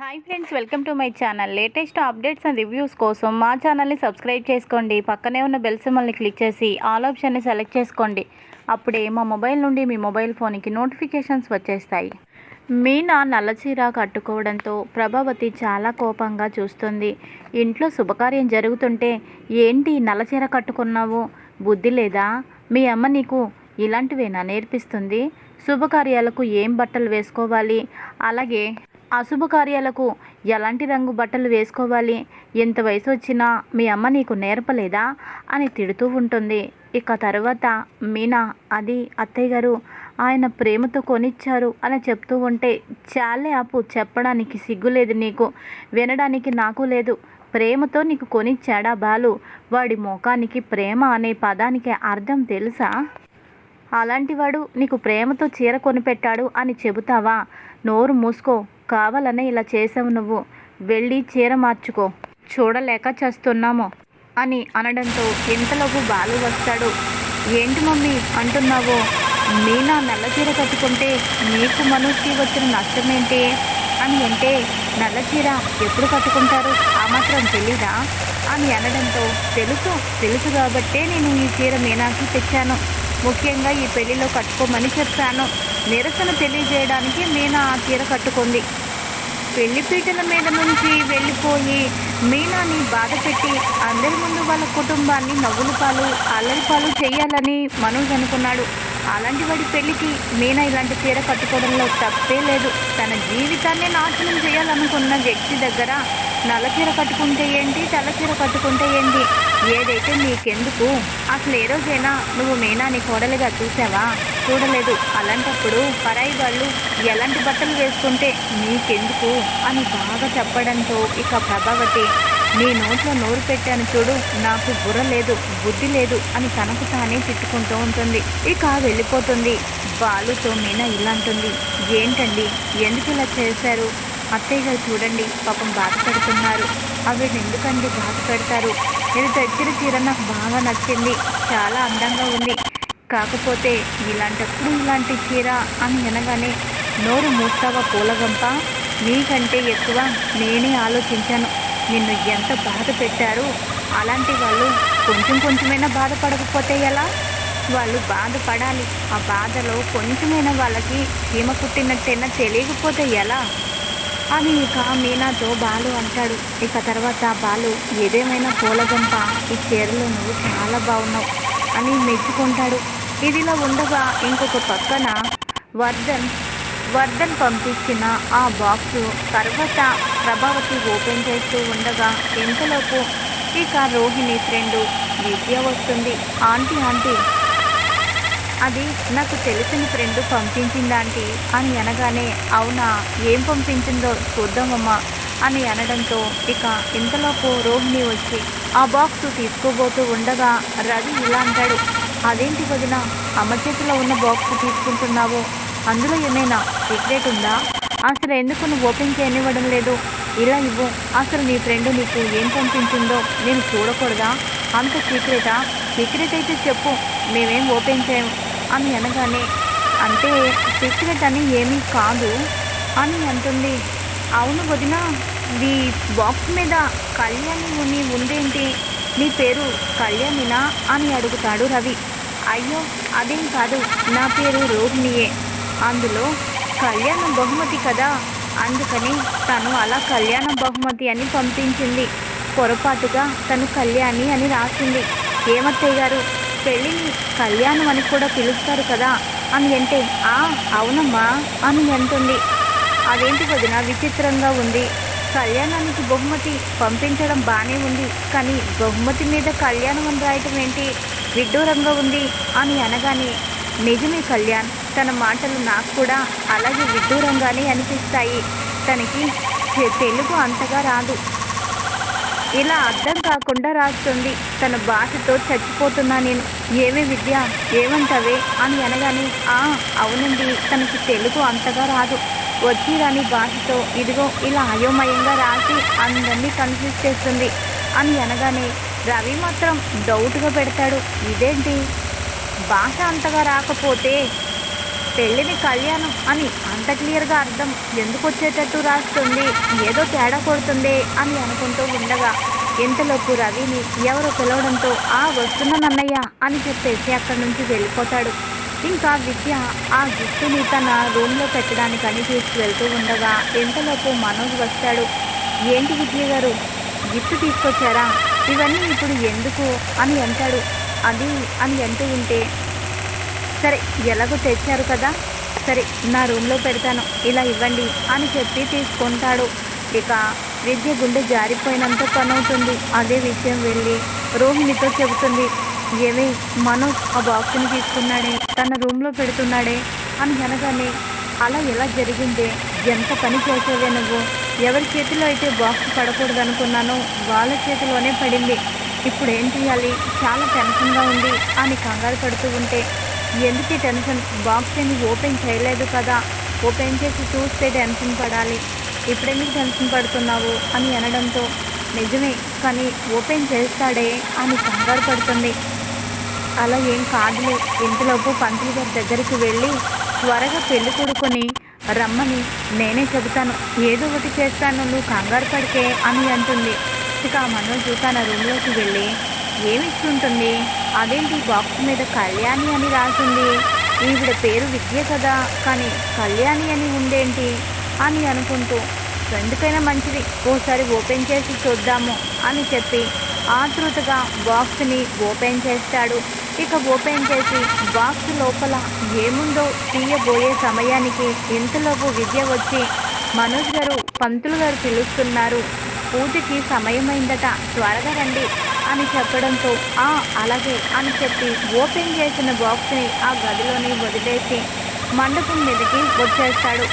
Hi friends, welcome to my channel. Latest updates and reviews కోసం మా ఛానల్ని subscribe చేసుకోండి. పక్కనే ఉన్న బెల్ సింబల్ని క్లిక్ చేసి ఆల్ ఆప్షన్ని సెలెక్ట్ చేసుకోండి. అప్పుడే మా మొబైల్ నుండి మీ మొబైల్ ఫోన్కి నోటిఫికేషన్స్ వచ్చేస్తాయి. మీనా నల్లచీర కట్టుకోవడంతో ప్రభావతి చాలా కోపంగా చూస్తుంది. ఇంట్లో శుభకార్యం జరుగుతుంటే ఏంటి నల్లచీర కట్టుకున్నావు, బుద్ధి లేదా? మీ అమ్మ నీకు ఇలాంటివేనా నేర్పిస్తుంది? శుభకార్యాలకు ఏం బట్టలు వేసుకోవాలి, అలాగే అశుభకార్యాలకు ఎలాంటి రంగు బట్టలు వేసుకోవాలి, ఎంత వయసు వచ్చినా మీ అమ్మ నీకు నేర్పలేదా అని తిడుతూ ఉంటుంది. ఇక తర్వాత మీనా, అది అత్తయ్య గారు, ఆయన ప్రేమతో కొనిచ్చారు అని చెప్తూ ఉంటే, చాలే ఆపు, చెప్పడానికి సిగ్గులేదు నీకు, వినడానికి నాకు లేదు. ప్రేమతో నీకు కొనిచ్చాడా బాలు? వాడి మోకానికి ప్రేమ అనే పదానికి అర్థం తెలుసా? అలాంటివాడు నీకు ప్రేమతో చీర కొనిపెట్టాడు అని చెబుతావా? నోరు మూసుకో, కావాలనే ఇలా చేసావు నువ్వు, వెళ్ళి చీర మార్చుకో, చూడలేక చేస్తున్నాము అని అనడంతో ఇంతలోపు బాలు వస్తాడు. ఏంటి మమ్మీ అంటున్నావు? మీనా నల్ల చీర కట్టుకుంటే నీకు మనసుకి వచ్చిన నష్టమేంటి అని అంటే, నల్ల చీర ఎప్పుడు కట్టుకుంటారు, ఆ మాత్రం తెలీదా అని అనడంతో, తెలుసు కాబట్టే నేను ఈ చీర మీనాకి తెచ్చాను, ముఖ్యంగా ఈ పెళ్లిలో కట్టుకోమని చెప్పాను. నిరసన తెలియజేయడానికి మీనా ఆ చీర కట్టుకుంది. పెళ్లిపీటల మీద నుంచి వెళ్ళిపోయి మీనాని బాధ పెట్టి అందరి ముందు వాళ్ళ కుటుంబాన్ని నవ్వుల పాలు అల్లరి పాలు చేయాలని మనోజ్ అనుకున్నాడు. అలాంటి వాడి పెళ్లికి మీనా ఇలాంటి చీర కట్టుకోవడంలో తప్పే లేదు. తన జీవితాన్ని నాశనం చేయాలనుకున్న వ్యక్తి దగ్గర నల్ల చీర కట్టుకుంటే ఏంటి, తెల్ల చీర కట్టుకుంటే ఏంటి, ఏదైతే నీకెందుకు? అసలు ఏ రోజైనా నువ్వు మీనాని కోడలుగా చూసావా? చూడలేదు. అలాంటప్పుడు పరాయి వాళ్ళు ఎలాంటి బట్టలు వేసుకుంటే నీకెందుకు అని బాగా చెప్పడంతో ఇక ప్రభావతి, నీ నోట్లో నోరు పెట్టాను చూడు, నాకు బుర్ర లేదు, బుద్ధి లేదు అని తనకు తానే తిట్టుకుంటూ ఉంటుంది. ఇక వెళ్ళిపోతుంది. బాలుతో మీనా ఇలా అంటుంది, ఏంటండి ఎందుకు ఇలా చేశారు? అత్తయ్య గారు చూడండి, పాపం బాధపడుతున్నారు. ఆవిడ ఎందుకండి బాధ పెడతారు? నేను తెచ్చిన చీర నాకు బాగా నచ్చింది, చాలా అందంగా ఉంది. కాకపోతే ఇలాంటప్పుడు ఇలాంటి చీర అని అనగానే, నోరు మూస్తావా పూలగంప? నీకంటే ఎక్కువ నేనే ఆలోచించాను. నిన్ను ఎంత బాధ పెట్టారు. అలాంటి వాళ్ళు కొంచెమైనా బాధపడకపోతే ఎలా? వాళ్ళు బాధపడాలి. ఆ బాధలో కొంచెమైనా వాళ్ళకి చీమ కుట్టినట్టైనా తెలియకపోతే ఎలా అని ఇక మీనాతో బాలు అంటాడు. ఇక తర్వాత బాలు, ఏదేమైనా పూలగంప, ఈ చీరలో నువ్వు చాలా బాగున్నావు అని మెచ్చుకుంటాడు. ఇదిలా ఉండగా ఇంకొక పక్కన వర్ధన్ పంపించిన ఆ బాక్సు తర్వాత ప్రభావతి ఓపెన్ చేస్తూ ఉండగా ఇంతలోపు ఇక రోహిణి ఫ్రెండు విద్య వస్తుంది. ఆంటీ అది నాకు తెలిసిన ఫ్రెండ్ పంపించిందాంటీ అని అనగానే, అవునా, ఏం పంపించిందో చూద్దామమ్మా అని అనడంతో ఇక ఇంతలోపు రోహిణి వచ్చి ఆ బాక్స్ తీసుకోబోతూ ఉండగా రవి ఇలా అంటాడు, అదేంటి వదిన, అమ్మ చేతిలో ఉన్న బాక్స్ తీసుకుంటున్నావు, అందులో ఏమైనా సీక్రెట్ ఉందా? అసలు ఎందుకు నువ్వు ఓపెన్ చేయనివ్వడం లేదు? ఇలా ఇవ్వు, అసలు నీ ఫ్రెండ్ నీకు ఏం పంపించిందో నేను చూడకూడదా? అంత సీక్రెట్ అయితే చెప్పు, మేమేం ఓపెన్ చేయము అని అనగానే, అంటే సీక్రెట్ అని ఏమీ కాదు అని అంటుంది. అవును వదిన, ఈ బాక్స్ మీద కళ్యాణి ఉని ఉందేంటి, నీ పేరు కళ్యాణినా అని అడుగుతాడు రవి. అయ్యో అదేం కాదు, నా పేరు రోహిణియే, అందులో కళ్యాణం బహుమతి కదా, అందుకని తను అలా కళ్యాణం బహుమతి అని పంపించింది, పొరపాటుగా తను కళ్యాణి అని రాసింది. ఏమత్తయ్య గారు, పెళ్ళిని కళ్యాణం అని కూడా పిలుస్తారు కదా అని అంటే, అవునమ్మా అని అంటుంది. అదేంటి వదిన, విచిత్రంగా ఉంది, కళ్యాణానికి బహుమతి పంపించడం బాగానే ఉంది, కానీ బహుమతి మీద కళ్యాణం అని రాయటం ఏంటి, విడ్డూరంగా ఉంది అని అనగానే, నిజమే కళ్యాణ్, తన మాటలు నాకు కూడా అలాగే విడ్డూరంగానే అనిపిస్తాయి, తనకి తెలుగు అంతగా రాదు, ఇలా అర్థం కాకుండా రాస్తుంది, తన భాషతో చచ్చిపోతున్నా నేను. ఏమే విద్య, ఏమంటావే అని అనగానే, అవునండి, తనకి తెలుగు అంతగా రాదు, వచ్చి రాని భాషతో ఇదిగో ఇలా అయోమయంగా రాసి అందరినీ కన్ఫ్యూజ్ చేస్తుంది అని అనగానే రవి మాత్రం డౌట్గా పెడతాడు, ఇదేంటి, భాష అంతగా రాకపోతే పెళ్ళిని కళ్యాణం అని అంత క్లియర్గా అర్థం ఎందుకు వచ్చేటట్టు రాస్తుంది, ఏదో తేడా కొడుతుంది అని అనుకుంటూ ఉండగా ఇంతలోపు రవిని ఎవరో పిలవడంతో వస్తున్నానన్నయ్య అని చెప్పేసి అక్కడి నుంచి వెళ్ళిపోతాడు. ఇంకా విద్య ఆ గిఫ్ట్ని తన రూమ్లో పెట్టడానికని తీసుకువెళ్తూ ఉండగా ఇంతలోపు మనోజ్ వస్తాడు. ఏంటి విద్య గారు, గిఫ్ట్ తీసుకొచ్చారా, ఇవన్నీ ఇప్పుడు ఎందుకు అని అంటాడు. అది అని అంటూ ఉంటే, సరే ఎలాగో తెచ్చారు కదా, సరే నా రూమ్లో పెడతాను, ఇలా ఇవ్వండి అని చెప్పి తీసుకుంటాడు. ఇక విద్య గుండె జారిపోయినంత పనవుతుంది. అదే విషయం వెళ్ళి రోహిణితో చెబుతుంది. ఏవే, మనోజ్ ఆ బాక్స్ని తీసుకున్నాడే, తన రూమ్లో పెడుతున్నాడే అని అనగానే, అలా ఎలా జరిగిందే, ఎంత పని చేసేవే నువ్వు, ఎవరి చేతిలో అయితే బాక్స్ పడకూడదు అనుకున్నానో వాళ్ళ చేతిలోనే పడింది, ఇప్పుడు ఏం చేయాలి, చాలా టెన్షన్గా ఉంది అని కంగారు పడుతూ ఉంటే, ఎందుకు టెన్షన్, బాక్స్ ఏమి ఓపెన్ చేయలేదు కదా, ఓపెన్ చేసి చూస్తే టెన్షన్ పడాలి, ఇప్పుడెందుకు టెన్షన్ పడుతున్నావు అని అనడంతో, నిజమే కానీ ఓపెన్ చేస్తాడే అని కంగారు పడుతుంది. అలా ఏం కాదులే, ఇంతలోపు పంతులు గారి దగ్గరికి వెళ్ళి త్వరగా పెళ్లి కొడుకుని రమ్మని నేనే చెబుతాను, ఏదో ఒకటి చేస్తాను, నువ్వు కంగారు పడికే అని అంటుంది. ఇక మనోజు తన రూమ్లోకి వెళ్ళి ఏమి ఇచ్చుంటుంది, అదేంటి బాక్స్ మీద కళ్యాణి అని రాసింది, ఈవిడ పేరు విద్య కదా, కానీ కళ్యాణి అని ఉందేంటి అని అనుకుంటూ, ఎందుకైనా మంచిది ఓసారి ఓపెన్ చేసి చూద్దాము అని చెప్పి ఆతృతగా బాక్స్ని ఓపెన్ చేస్తాడు. ఇక ఓపెన్ చేసి బాక్స్ లోపల ఏముందో తీయబోయే సమయానికి ఇంతలోపు విద్య వచ్చి, మనోజ్ గారు, పంతులు గారు పిలుస్తున్నారు, పూజకి సమయమైందట, త్వరగా రండి అని చెప్పడంతో అలాగే అని చెప్పి ఓపెన్ చేసిన బాక్స్ని ఆ గదిలోని వదిలేసి మండపం మీదకి వచ్చేస్తాడు.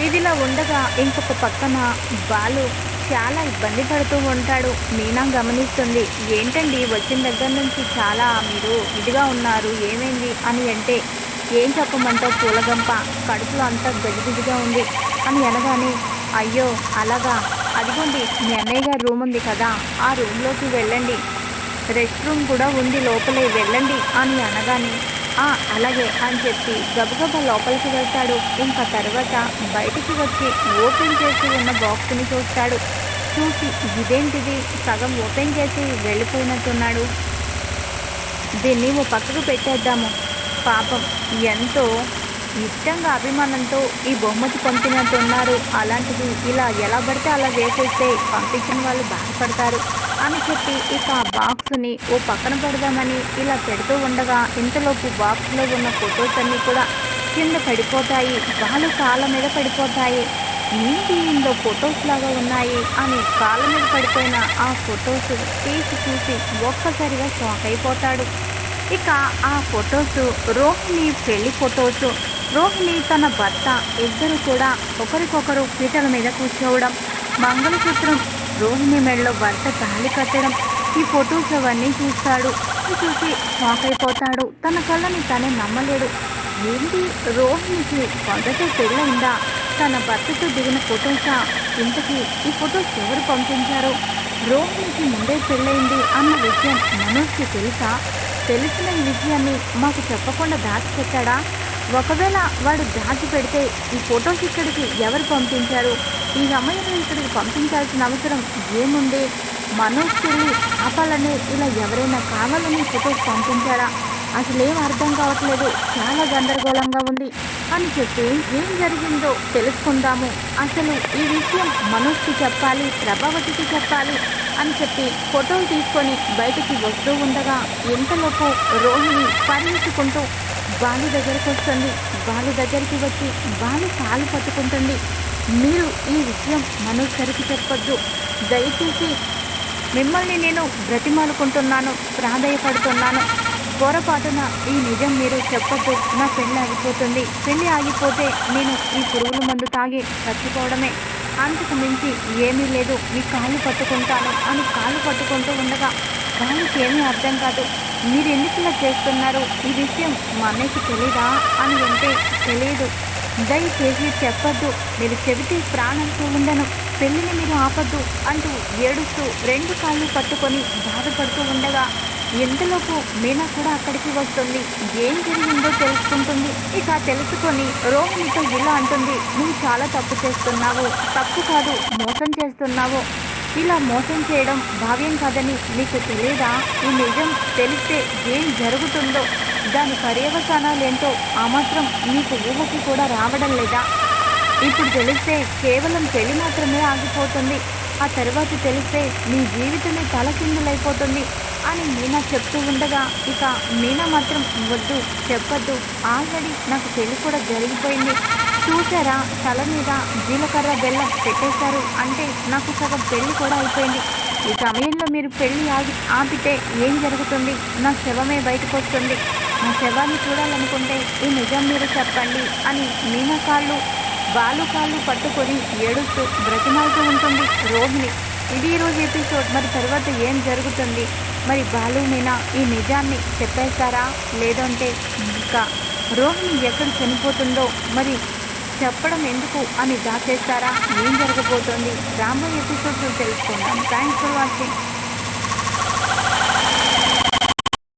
ఇదిలా ఉండగా ఇంకొక పక్కన బాలు చాలా ఇబ్బంది పడుతూ ఉంటాడు. మీనా గమనిస్తుంది. ఏంటండి వచ్చిన దగ్గర నుంచి చాలా మీరు ఇదిగా ఉన్నారు, ఏమైంది అని అంటే, ఏం చెప్పమంటావు పూలగంప, కడుపులో అంతా గజిబిజిగా ఉంది అని అనగానే, అయ్యో అలాగా, అదిగోండి మీ అన్నయ్య గారి రూమ్ ఉంది కదా, ఆ రూమ్లోకి వెళ్ళండి, రెస్ట్ రూమ్ కూడా ఉంది లోపలే, వెళ్ళండి అని అనగానే, అలాగే అని చెప్పి గబగబా లోపలికి వెళ్తాడు. ఇంకా తర్వాత బయటికి వచ్చి ఓపెన్ చేసి ఉన్న బాక్స్ని చూస్తాడు. చూసి ఇదేంటిది, సగం ఓపెన్ చేసి వెళ్ళిపోయినట్టున్నాడు, దీన్ని ఓ పక్కకు పెట్టేద్దాము, పాపం ఎంతో ఇష్టంగా అభిమానంతో ఈ బహుమతి పంపినట్టున్నారు, అలాంటిది ఇలా ఎలా పడితే అలా వేసేస్తే పంపించిన వాళ్ళు బాధపడతారు అని చెప్పి ఇక ఆ బాక్స్ని ఓ పక్కన పెడదామని ఇలా పెడుతూ ఉండగా ఇంతలోపు బాక్స్లో ఉన్న ఫొటోస్ అన్నీ కూడా కింద పడిపోతాయి, వాళ్ళు కాళ్ళ మీద పడిపోతాయి. ఏంటి ఇందులో ఫొటోస్ లాగా ఉన్నాయి అని కాళ్ళ మీద పడిపోయిన ఆ ఫొటోస్ తీసి చూసి ఒక్కసారిగా షాక్ అయిపోతాడు. ఇక ఆ ఫొటోస్ రోహిణి పెళ్లి ఫొటోస్. రోహిణి తన భర్త ఇద్దరు కూడా ఒకరికొకరు పీటల మీద కూర్చోవడం, మంగళసూత్రం రోహిణి మెడలో భర్త తాళి కట్టడం, ఈ ఫొటోస్ అవన్నీ చూస్తాడు. చూసి షాక్ అయిపోతాడు. తన కళ్ళని తనే నమ్మలేడు. ఏంటి, రోహిణికి మొదట పెళ్ళయిందా, తన భర్తతో దిగిన ఫొటోసా, ఇంతకీ ఈ ఫొటోస్ ఎవరు పంపించారు, రోహిణికి ముందే పెళ్ళయింది అన్న విషయం మనోజ్కి తెలుసా, తెలిసిన ఈ విషయాన్ని మాకు చెప్పకుండా దాచిపెట్టాడా, ఒకవేళ వాడు దాచిపెడితే ఈ ఫొటోస్ ఇక్కడికి ఎవరు పంపించారు, ఈ సమయంలో ఇక్కడికి పంపించాల్సిన అవసరం ఏముంది, మనోజ్ పెళ్ళి ఆపాలనే ఇలా ఎవరైనా కావాలని ఫొటోస్ పంపించారా, అసలేం అర్థం కావట్లేదు, చాలా గందరగోళంగా ఉంది అని చెప్పి ఏం జరిగిందో తెలుసుకుందాము, అసలు ఈ విషయం మనోజ్కి చెప్పాలి, ప్రభావతికి చెప్పాలి అని చెప్పి ఫోటోలు తీసుకొని బయటికి వస్తూ ఉండగా ఇంతలోపు రోహిణి పరిగెత్తుకుంటూ బాలు దగ్గరికి వస్తుంది. బాలు దగ్గరికి వచ్చి బాలు కాలు పట్టుకుంటుంది. మీరు ఈ విషయం మనోజ్ గారికి చెప్పొద్దు, దయచేసి మిమ్మల్ని నేను బ్రతిమాలుకుంటున్నాను, ప్రాధేయపడుతున్నాను, పొరపాటున ఈ నిజం మీరు చెప్పొద్దు, నా పెళ్ళి ఆగిపోతుంది, పెళ్ళి ఆగిపోతే నేను ఈ పురుగుల మందు తాగి చచ్చిపోవడమే, అంతకు మించి ఏమీ లేదు, మీ కాళ్ళు పట్టుకుంటాను అని కాళ్ళు పట్టుకుంటూ ఉండగా వాళ్ళకి ఏమీ అర్థం కాదు. మీరు ఎందుకు ఇలా చేస్తున్నారు, ఈ విషయం మా అన్నయ్యకి తెలీదా అని అంటే, తెలియదు, దయచేసి చెప్పొద్దు, మీరు చెబితే ప్రాణంతో ఉండను, పెళ్ళిని మీరు ఆపద్దు అంటూ ఏడుస్తూ రెండు కాళ్ళు పట్టుకొని బాధపడుతూ ఉండగా ఇంతలోపు మీనా కూడా అక్కడికి వస్తుంది. ఏం జరిగిందో తెలుసుకుంటుంది. ఇక తెలుసుకొని రోహిణితో ఇలా అంటుంది, నువ్వు చాలా తప్పు చేస్తున్నావు, తప్పు కాదు మోసం చేస్తున్నావు. ఇలా మోసం చేయడం భావ్యం కాదని నీకు తెలియదా? ఈ నిజం తెలిస్తే ఏం జరుగుతుందో, దాని పర్యవసానాలేంటో ఆ మాత్రం నీకు ఊహకి కూడా రావడం లేదా? ఇప్పుడు తెలిస్తే కేవలం పెళ్లి మాత్రమే ఆగిపోతుంది, ఆ తర్వాత తెలిస్తే నీ జీవితమే తలకిందులైపోతుంది అని మీనా చెప్తూ ఉండగా ఇక మీనా మాత్రం వద్దు, చెప్పొద్దు, ఆల్రెడీ నాకు పెళ్లి కూడా జరిగిపోయింది, చూసారా తల మీద జీలకర్ర బెల్లం పెట్టేశారు అంటే నాకు సగం పెళ్లి కూడా అయిపోయింది. ఈ సమయంలో మీరు పెళ్లి ఆపితే ఏం జరుగుతుంది? నా శవమే బయటకు వస్తుంది. నా శవాన్ని చూడాలనుకుంటే ఈ నిజం మీరు చెప్పండి అని మీనా బాలు కాళ్ళు పట్టుకొని ఏడుస్తూ బ్రతిమాలుతూ ఉంటుంది రోహిణి. ఇది ఈరోజు ఎపిసోడ్. మరి తర్వాత ఏం జరుగుతుంది? మరి బాలు మీనా ఈ నిజాన్ని చెప్పేస్తారా, లేదంటే ఇంకా రోహిణి ఎక్కడ చనిపోతుందో మరి చెప్పడం ఎందుకు అని దాచేస్తారా? ఏం జరగబోతోంది రాబోయే ఎపిసోడ్స్ తెలుసుకుందాం. Thanks for watching.